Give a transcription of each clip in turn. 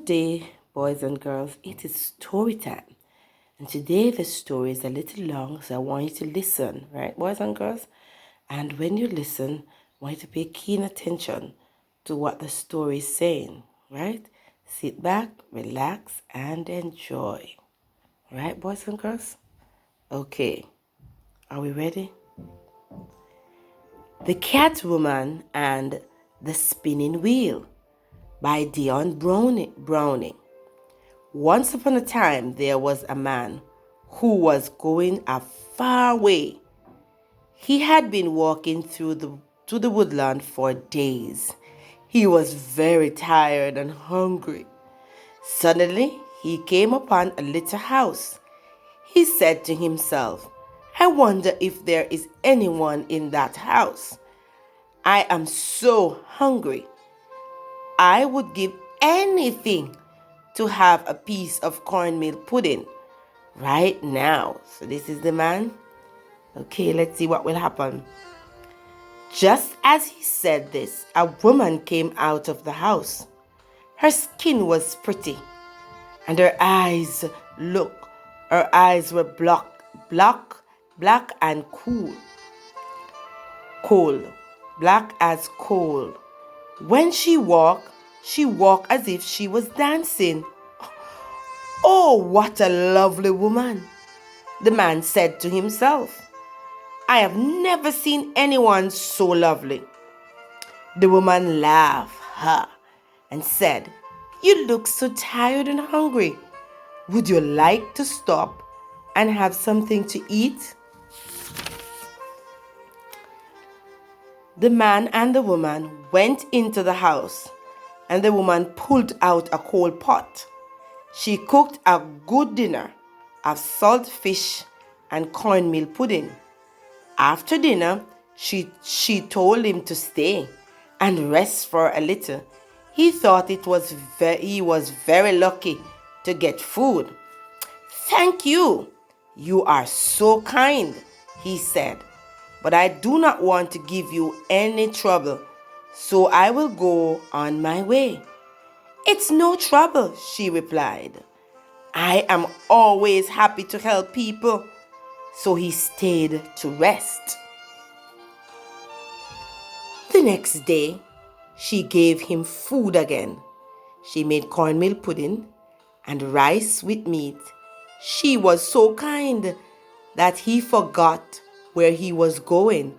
Good day, boys and girls. It is story time. And today the story is a little long, so I want you to listen, right, boys and girls? And when you listen, I want you to pay keen attention to what the story is saying, right? Sit back, relax, and enjoy. Right, boys and girls? Okay, are we ready? The Catwoman and the Spinning Wheel by Dion Browning. Once upon a time, there was a man who was going a far way. He had been walking through the woodland for days. He was very tired and hungry. Suddenly, he came upon a little house. He said to himself, I wonder if there is anyone in that house. I am so hungry. I would give anything to have a piece of cornmeal pudding right now. So this is the man. Okay, let's see what will happen. Just as he said this, a woman came out of the house. Her skin was pretty, and her eyes were black and cold, black as coal. When she walked as if she was dancing. Oh, what a lovely woman, the man said to himself. I have never seen anyone so lovely. The woman laughed and said, You look so tired and hungry. Would you like to stop and have something to eat? The man and the woman went into the house, and the woman pulled out a coal pot. She cooked a good dinner of salt fish and cornmeal pudding. After dinner, she told him to stay and rest for a little. He thought he was very lucky to get food. Thank you. You are so kind, he said. But I do not want to give you any trouble, so I will go on my way. It's no trouble, she replied. I am always happy to help people. So he stayed to rest. The next day, she gave him food again. She made cornmeal pudding and rice with meat. She was so kind that he forgot where he was going.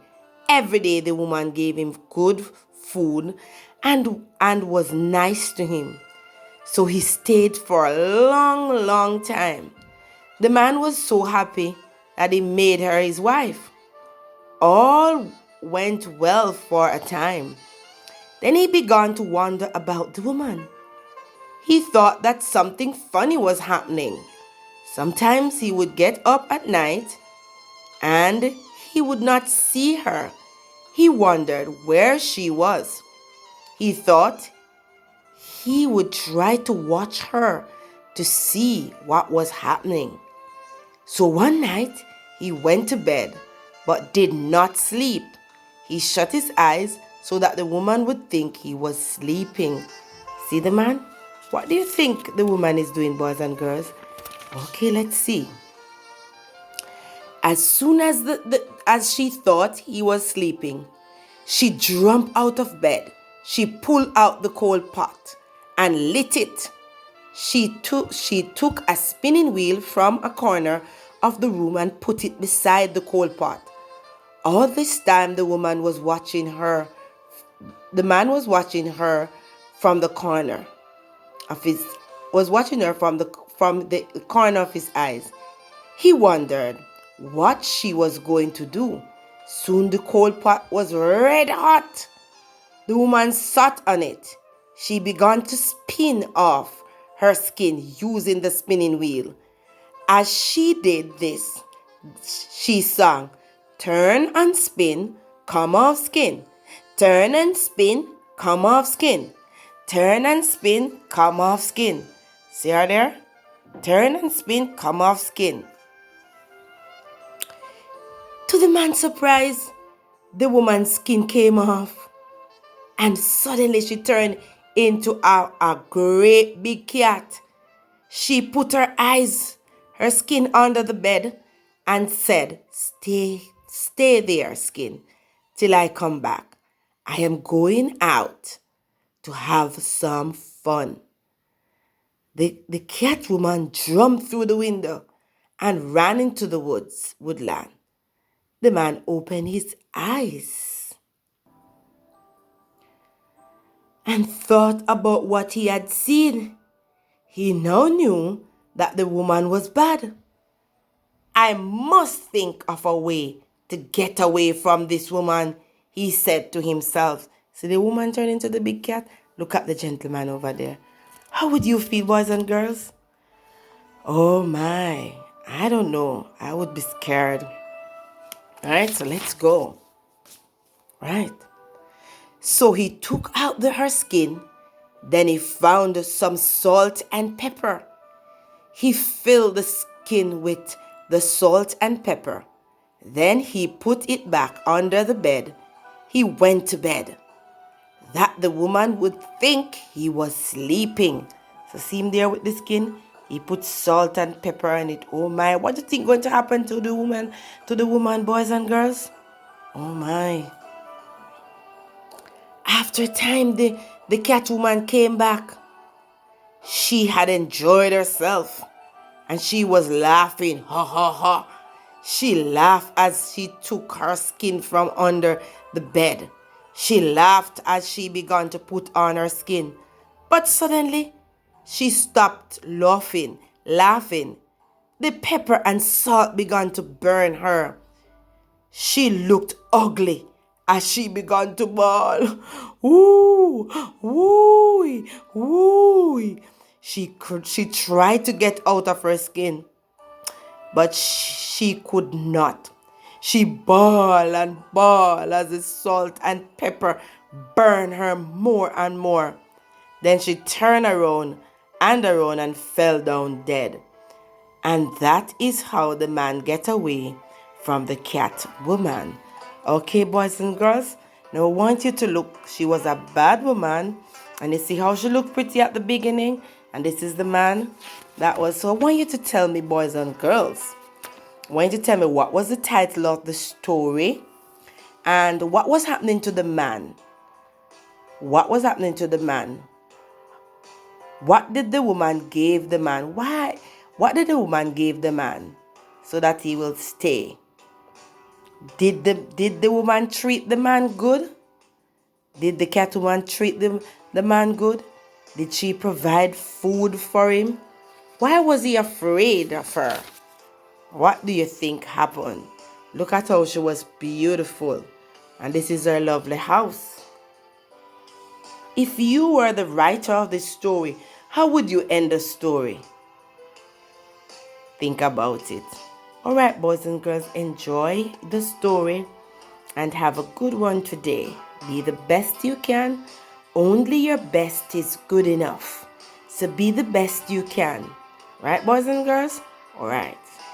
Every day the woman gave him good food and was nice to him. So he stayed for a long time. The man was so happy that he made her his wife. All went well for a time. Then he began to wonder about the woman. He thought that something funny was happening. Sometimes he would get up at night and he would not see her. He wondered where she was. He thought he would try to watch her to see what was happening. So one night he went to bed but did not sleep. He shut his eyes so that the woman would think he was sleeping. See the man? What do you think the woman is doing, boys and girls? Okay, let's see. As soon as she thought he was sleeping, she jumped out of bed. She pulled out the coal pot and lit it. She took a spinning wheel from a corner of the room and put it beside the coal pot. All this time the man was watching her from the corner of the corner of his eyes. He wondered what she was going to do. Soon the coal pot was red hot. The woman sat on it. She began to spin off her skin using the spinning wheel. As she did this, she sang, Turn and spin, come off skin. Turn and spin, come off skin. Turn and spin, come off skin. See her there? Turn and spin, come off skin. To the man's surprise, the woman's skin came off, and suddenly she turned into a great big cat. She put her skin under the bed and said, stay there, skin, till I come back. I am going out to have some fun. The cat woman jumped through the window and ran into the woodland. The man opened his eyes and thought about what he had seen. He now knew that the woman was bad. I must think of a way to get away from this woman, he said to himself. See the woman turn into the big cat? Look at the gentleman over there. How would you feel, boys and girls? Oh my, I don't know. I would be scared. All right, so let's go. Right. So he took out her skin. Then he found some salt and pepper. He filled the skin with the salt and pepper. Then he put it back under the bed. He went to bed. That the woman would think he was sleeping. So see him there with the skin? He put salt and pepper on it. Oh my, what do you think going to happen to the woman, boys and girls? Oh my. After a time, the cat woman came back. She had enjoyed herself and she was laughing. Ha ha ha. She laughed as she took her skin from under the bed. She laughed as she began to put on her skin. But suddenly, she stopped laughing. The pepper and salt began to burn her. She looked ugly as she began to bawl. Ooh, woo, woo. She tried to get out of her skin, but she could not. She bawled and bawled as the salt and pepper burned her more and more. Then she turned around and fell down dead. And that is how the man get away from the cat woman. Okay, boys and girls, now I want you to look. She was a bad woman, and you see how she looked pretty at the beginning, and this is the man that was. So I want you to tell me, boys and girls, I want you to tell me what was the title of the story and what was happening to the man. What was happening to the man? What did the woman give the man? Why? What did the woman give the man so that he will stay? Did the woman treat the man good? Did the cat woman treat the man good? Did she provide food for him? Why was he afraid of her? What do you think happened? Look at how she was beautiful. And this is her lovely house. If you were the writer of this story, how would you end the story? Think about it. Alright, boys and girls, enjoy the story and have a good one today. Be the best you can. Only your best is good enough. So be the best you can. Right, boys and girls? Alright.